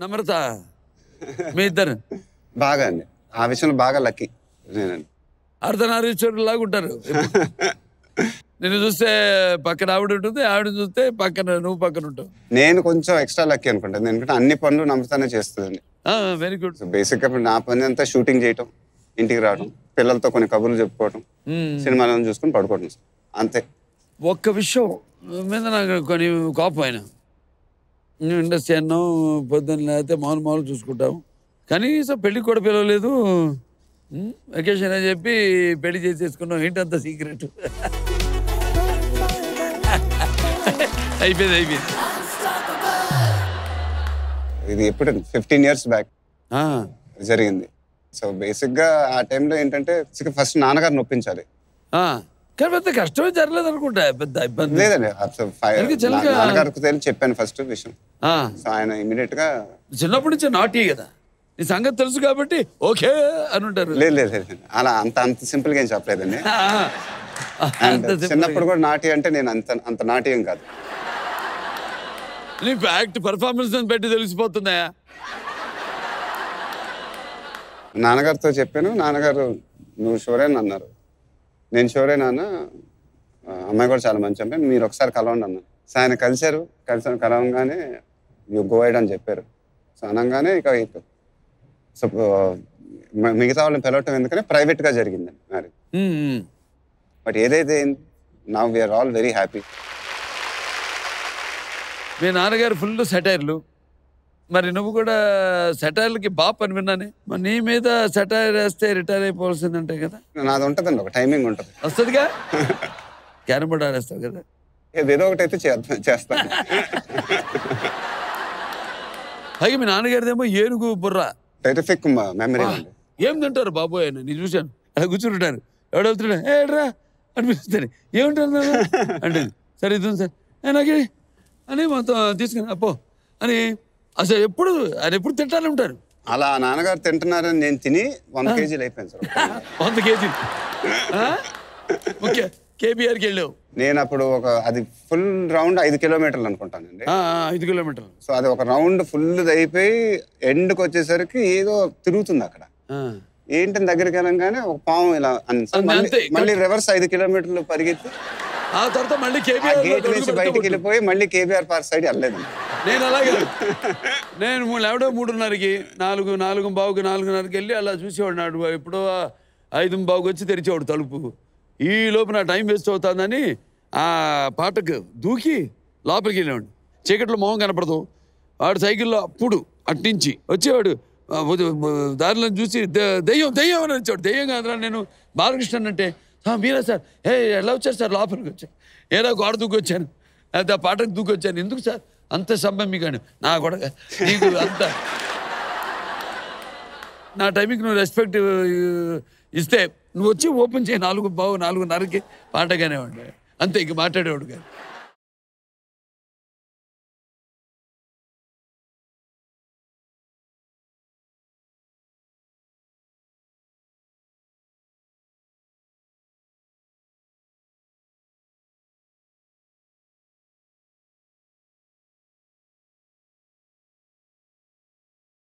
నమ్రత మీ ఇద్దరు బాగా అండి ఆ విషయంలో బాగా లక్కీ నేనండి. అర్ధనారీశ్వరుడు లాగా ఉంటారు. నిన్ను చూస్తే పక్కన ఆవిడ ఉంటుంది, ఆవిడ చూస్తే పక్కన నువ్వు పక్కన ఉంటావు. నేను కొంచెం ఎక్స్ట్రా లక్కీ అనుకుంటాను, ఎందుకంటే అన్ని పనులు నమ్రతనే చేస్తుందండి. Very good. బేసిక్ గా నా పని అంతా షూటింగ్ చేయటం, ఇంటికి రావడం, పిల్లలతో కొన్ని కబుర్లు చెప్పుకోవటం, సినిమాలను చూసుకుని పడుకోవడం, అంతే. ఒక్క విషయం మీద నాకు కొన్ని కోపం అయినా, నువ్వు ఇండస్ట్రీ అన్నావు, పొద్దున్న లేకపోతే మామూలు చూసుకుంటావు, కనీసం పెళ్ళికి కూడా పిలవలేదు, వెకేషన్ అని చెప్పి పెళ్లి చేసేసుకున్నావు, ఏంటంత సీక్రెట్? అయిపోయింది. ఇది ఎప్పుడు 15 years బ్యాక్ జరిగింది. సో బేసిక్ గా ఆ టైంలో ఏంటంటే ఫస్ట్ నాన్నగారిని ఒప్పించాలి. కానీ పెద్ద కష్టమే జరగలేదు అనుకుంటా, పెద్ద ఇబ్బంది లేదండి. నాన్నగారికి తెలిసి చెప్పాను ఫస్ట్ విషయం. సో ఆయన ఇమీడియట్ గా చిన్నప్పటి నుంచి నాటి కదా, నీ సంగతి తెలుసు కాబట్టి ఓకే అని ఉంటారు. లేదు అలా అంత సింపుల్ గా ఏం చెప్పలేదండి. చిన్నప్పుడు కూడా నాటి అంటే నేను అంత నాటి ఏం కాదు. నీకు యాక్ట్ పర్ఫార్మెన్స్ పెట్టి తెలిసిపోతుందా? నాన్నగారితో చెప్పాను, నాన్నగారు నువ్వు షూరేనా అన్నారు. నేను షూరే నాన్న, అమ్మాయి కూడా చాలా మంచి అమ్మాయి, మీరు ఒకసారి కలవండి అన్నారు. సో ఆయన కలిశారు, కలవంగానే యూ గో అహెడ్ అని చెప్పారు. సో అనగానే ఇక సో మిగతా వాళ్ళని పిలవటం ఎందుకని ప్రైవేట్గా జరిగిందండి మ్యారేజ్. బట్ ఏదైతే now we are all very happy. మీ నాన్నగారు ఫుల్ సెటైర్లు, మరి నువ్వు కూడా సెటైర్లకి బాప్ అని విన్నానే, మరి నీ మీద సెటైర్ వేస్తే రిటైర్ అయిపోవాల్సిందంటే కదా? నాది ఉంటుందండి, ఒక టైమింగ్ ఉంటుంది. వస్తుందిగా, క్యారమ్ బోర్డ్ ఆడేస్తావు కదా, ఏదో ఒకటి అయితే చేస్తాను. పైగా మీ నాన్నగారిదేమో ఏనుగు బుర్ర, టెరిఫిక్ మెమరీ. ఏం తింటారు బాబోయ్ ఆయన, నేను చూశాను అలా కూర్చుంటారు, ఎవడవుతున్నా ఏడ్రా అనిపిస్తాను, ఏముంటారు అంటే సరే ఇది సార్ నాకే అని మొత్తం తీసుకుని అప్పో అని. అసలు ఆయన ఎప్పుడు తింటానే ఉంటారు. అలా నాన్నగారు తింటున్నారని నేను తిని 100 kg అయిపోయాను సార్. 100 kg okay. కేబీఆర్కి వెళ్ళావు. నేను అప్పుడు అది ఫుల్ రౌండ్ 5 kilometers అనుకుంటానండి. 5 kilometers. సో అది ఒక రౌండ్ ఫుల్ అయిపోయి ఎండ్కి వచ్చేసరికి ఏదో తిరుగుతుంది అక్కడ. ఏంటని దగ్గరికి వెళ్ళగానే ఒక పాము ఇలా మళ్ళీ రివర్స్ 5 kilometers పరిగెత్తి ఆ తర్వాత మళ్ళీ గేట్ వేసి బయటికి వెళ్ళిపోయి మళ్ళీ కేబీఆర్ పార్క్ సైడ్ వెళ్ళలేదు. నేను అలాగే నేను 3:30కి 4:45కి వెళ్ళి అలా చూసేవాడు. ఎప్పుడో 5:15కి వచ్చి తెరిచేవాడు తలుపు. ఈ లోపు నా టైం వేస్ట్ అవుతుందని ఆ పాటకు దూకి లోపలికి వెళ్ళేవాడు. చీకట్లో మొహం కనపడదు. వాడు సైకిల్లో అప్పుడు అట్టించి వచ్చేవాడు. దారిలో చూసి దెయ్యం అని వచ్చాడు. దెయ్యం కాదురా నేను బాలకృష్ణ అంటే, మీరా సార్, ఎలా వచ్చారు సార్? లోపలికి వచ్చాను. ఏదో గోడ దూకి వచ్చాను, లేకపోతే ఆ పాటకు దూకి వచ్చాను. ఎందుకు సార్ అంత సంభం కానీ నా కూడా నీకు అంత నా టైంకి నువ్వు రెస్పెక్ట్ ఇస్తే నువ్వు వచ్చి ఓపెన్ చేయి 4:15 4:30కి పాటగానే ఉండే అంతే, ఇంక మాట్లాడేవాడు కానీ.